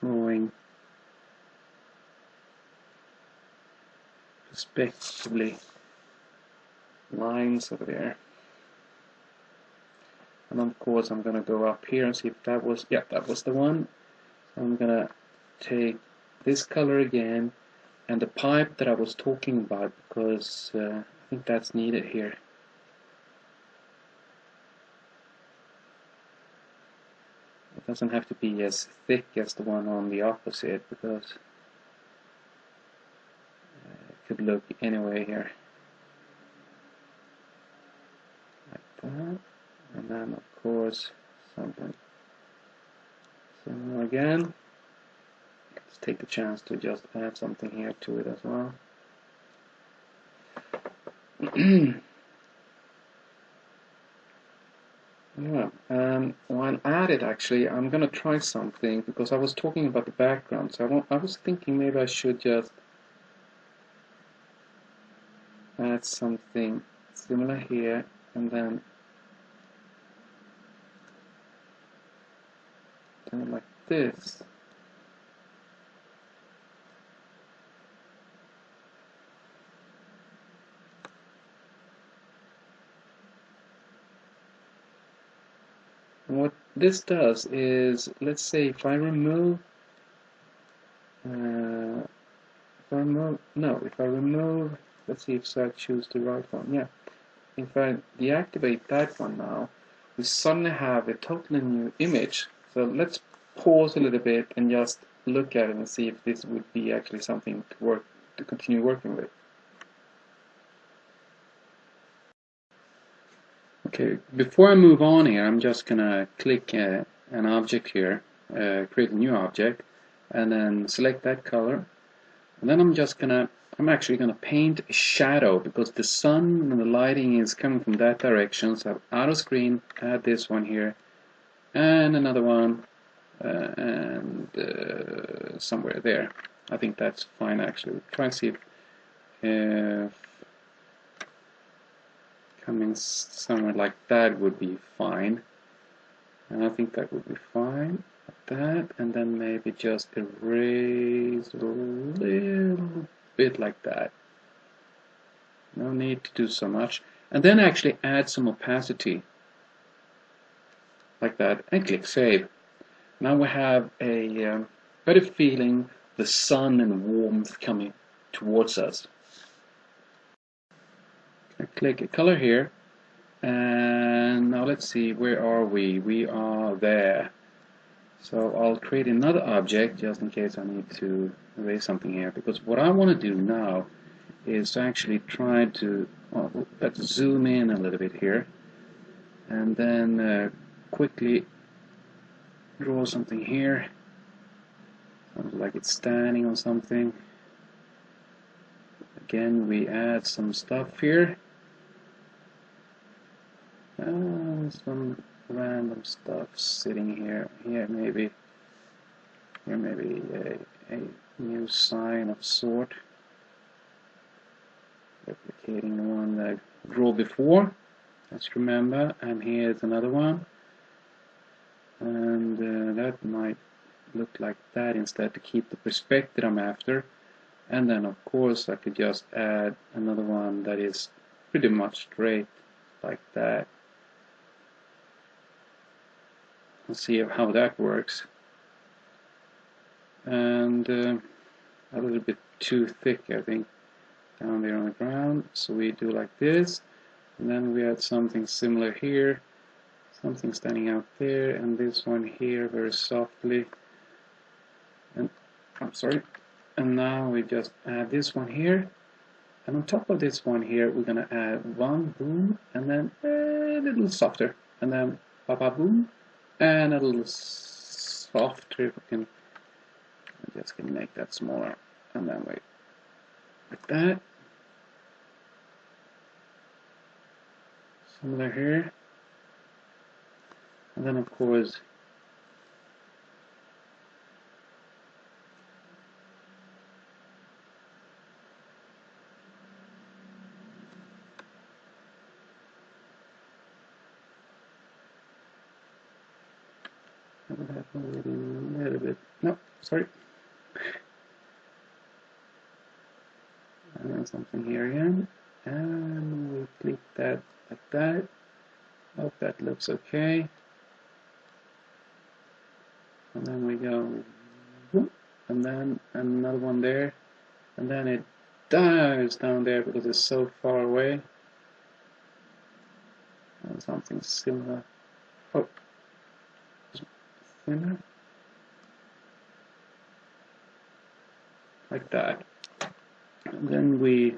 drawing respectively lines over there. And of course I'm gonna go up here and see if that was, yeah, that was the one. So I'm gonna take this color again and the pipe that I was talking about, because I think that's needed here. It doesn't have to be as thick as the one on the opposite, because it could look anyway here. Like that. And then of course something similar again. Let's take the chance to just add something here to it as well. Yeah, while at it, actually, I'm gonna try something, because I was talking about the background, so I was thinking maybe I should just add something similar here, and then do it like this. And what this does is, let's say if I remove, let's see if I choose the right one. Yeah, if I deactivate that one now, we suddenly have a totally new image. So let's pause a little bit and just look at it and see if this would be actually something to continue working with. Okay, before I move on here, I'm just gonna click an object here, create a new object, and then select that color. And then I'm actually gonna paint a shadow because the sun and the lighting is coming from that direction. So out of screen, add this one here, and another one, and somewhere there. I think that's fine actually. Try and see if coming somewhere like that would be fine. And I think that would be fine. Like that, and then maybe just erase a little bit like that. No need to do so much. And then actually add some opacity like that and click save. Now we have a better feeling, the sun and warmth coming towards us. I click a color here, and now let's see, where are we? We are there. So I'll create another object just in case I need to erase something here, because what I want to do now is to actually try to, let's zoom in a little bit here, and then quickly draw something here. Sounds like it's standing on something. Again, we add some stuff here. Some random stuff sitting here. Here maybe a new sign of sort. Replicating the one that I drew before. Let's remember. And here's another one. And that might look like that instead to keep the perspective I'm after. And then of course I could just add another one that is pretty much straight like that. Let's see how that works. And a little bit too thick, I think, down there on the ground. So we do like this, and then we add something similar here, something standing out there, and this one here very softly. And I'm sorry. And now we just add this one here, and on top of this one here we're gonna add one boom, and then a little softer, and then ba boom, and a little softer. If we can, I'm just gonna make that smaller, and then wait like that. Similar here, and then of course that a little bit. No, sorry. And then something here again, and we click that like that. Hope that looks okay. And then we go, and then another one there, and then it dives down there because it's so far away. And something similar. Oh, similar, like that. And then we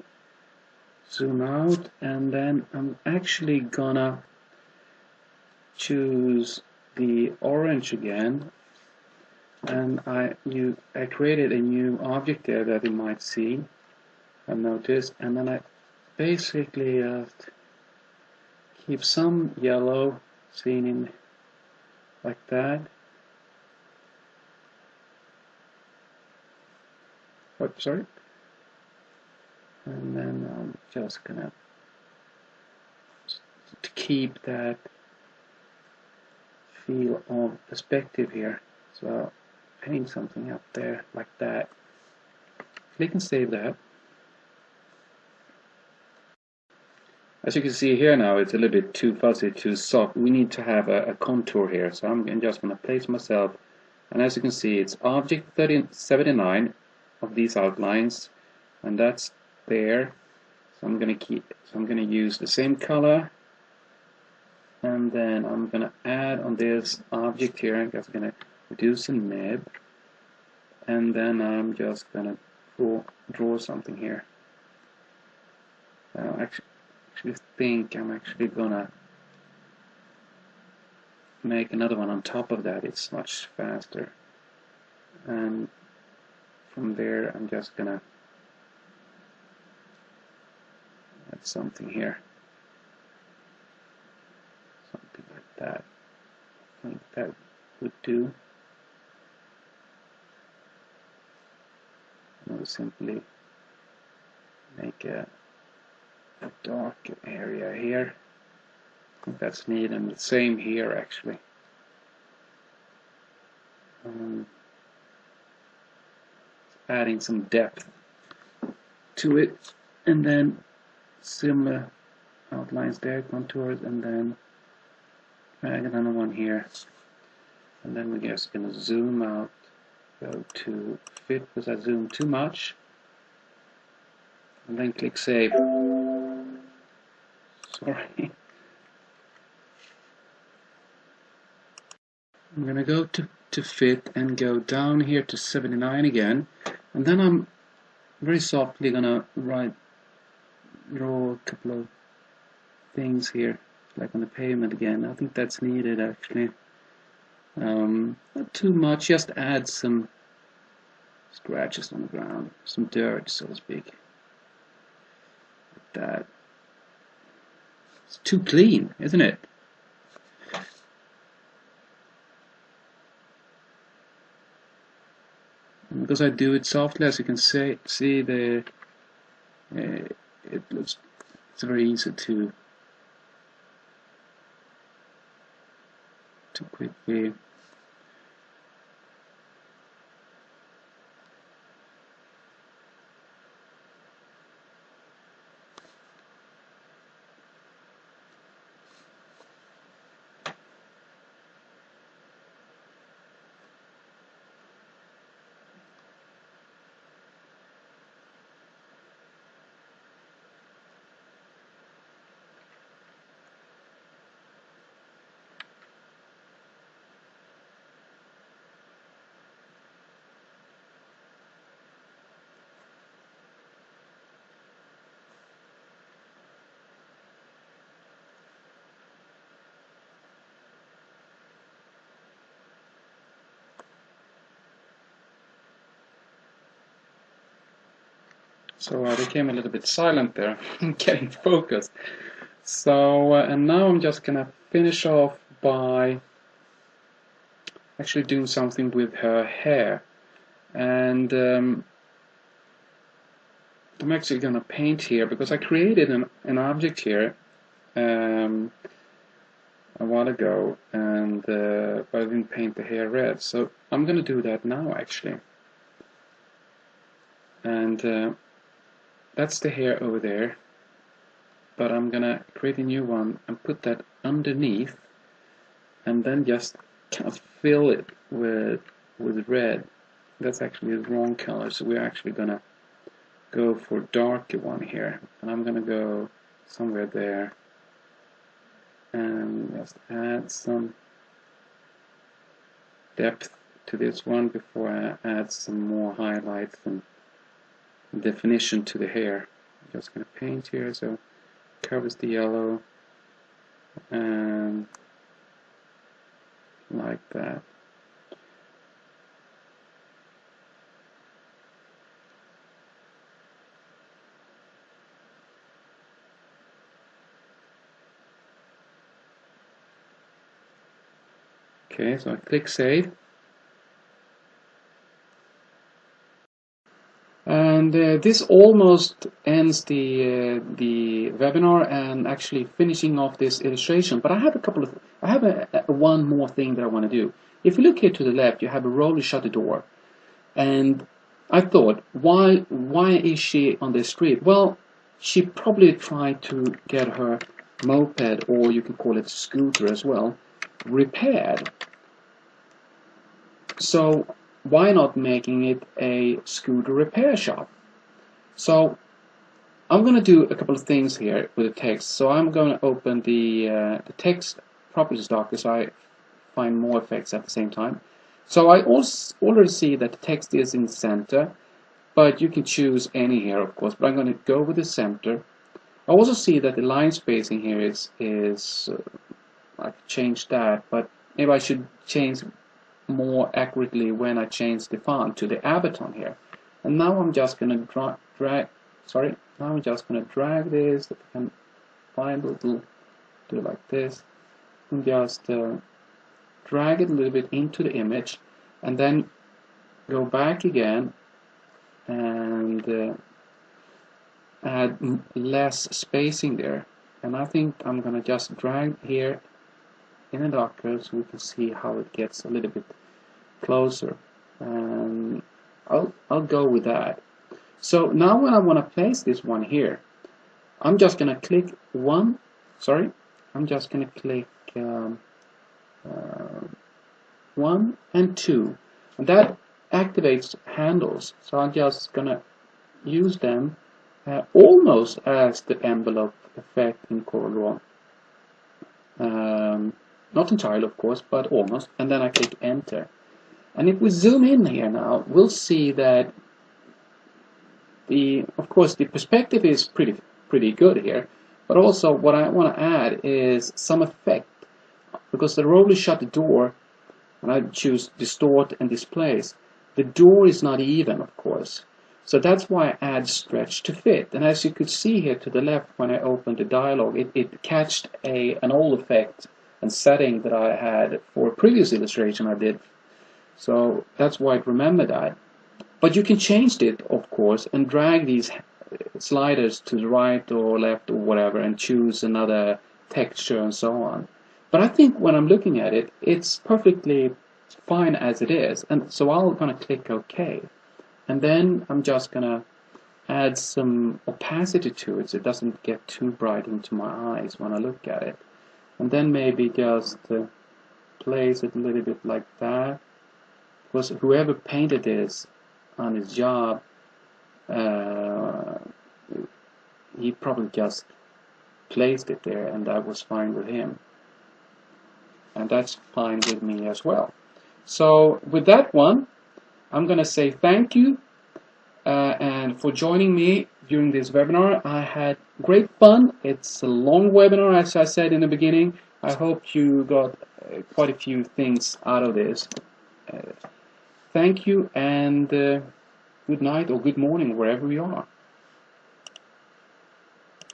zoom out, and then I'm actually gonna choose the orange again, and I created a new object there that you might see, I've noticed, and then I basically keep some yellow seen in like that. Oh, sorry. And then I'm just gonna to keep that feel of perspective here. So paint something up there like that. Click and save that. As you can see here now, it's a little bit too fuzzy, too soft. We need to have a contour here. So I'm just going to place myself, and as you can see, it's object 79 of these outlines, and that's there. So I'm going to use the same color, and then I'm going to add on this object here. I'm just going to reduce the nib, and then I'm just going to draw something here. Actually think I'm actually gonna make another one on top of that. It's much faster, and from there I'm just gonna add something here, something like that. I think that would do. I'll simply make a dark area here. I think that's neat, and the same here actually. Adding some depth to it, and then similar outlines there, contours, and then drag another one here, and then we're just going to zoom out, go to fit because I zoomed too much, and then click save. Sorry. I'm going to go to fit and go down here to 79 again, and then I'm very softly going to draw a couple of things here, like on the pavement again. I think that's needed actually. Not too much, just add some scratches on the ground, some dirt, so to speak. Like that. It's too clean, isn't it? And because I do it softly, as you can see it's very easy to quickly So I became a little bit silent there, getting focused. So, and now I'm just gonna finish off by actually doing something with her hair. And I'm actually gonna paint here because I created an object here a while ago, and but I didn't paint the hair red. So I'm gonna do that now actually. And that's the hair over there, but I'm gonna create a new one and put that underneath, and then just kind of fill it with red. That's actually the wrong color, so we're actually gonna go for darker one here, and I'm gonna go somewhere there and just add some depth to this one before I add some more highlights and definition to the hair. I'm just going to paint here so it covers the yellow, and like that. Okay, so I click save. And And this almost ends the webinar and actually finishing off this illustration. But I have one more thing that I want to do. If you look here to the left, you have a roller shutter door, and I thought, why is she on the street? Well, she probably tried to get her moped, or you can call it scooter as well, repaired. So why not making it a scooter repair shop? So I'm going to do a couple of things here with the text. So I'm going to open the text properties doc, because I find more effects at the same time. So I also already see that the text is in the center, but you can choose any here, of course, but I'm going to go with the center. I also see that the line spacing here is I could change that, but maybe I should change more accurately when I change the font to the Abaton here. And now I'm just going to drag this, if I can find it, do it like this, and just drag it a little bit into the image, and then go back again and add less spacing there. And I think I'm gonna just drag here in the docker so we can see how it gets a little bit closer, and I'll go with that. So now when I want to place this one here, I'm just gonna click I'm just gonna click 1 and 2, and that activates handles. So I'm just gonna use them almost as the envelope effect in Corel Draw. Not entirely, of course, but almost. And then I click enter. And if we zoom in here now, we'll see that of course the perspective is pretty good here, but also what I want to add is some effect, because the roller shutter door, when I choose distort and displace, the door is not even, of course. So that's why I add stretch to fit. And as you could see here to the left, when I opened the dialog, it catched an old effect and setting that I had for a previous illustration I did. So that's why it remembered that. But you can change it, of course, and drag these sliders to the right or left or whatever, and choose another texture and so on. But I think when I'm looking at it, it's perfectly fine as it is. And so I'm going to click OK. And then I'm just going to add some opacity to it so it doesn't get too bright into my eyes when I look at it. And then maybe just place it a little bit like that. Because whoever painted this on his job, he probably just placed it there, and that was fine with him. And that's fine with me as well. So with that one, I'm going to say thank you and for joining me during this webinar. I had great fun. It's a long webinar, as I said in the beginning. I hope you got quite a few things out of this. Thank you, and good night or good morning wherever you are.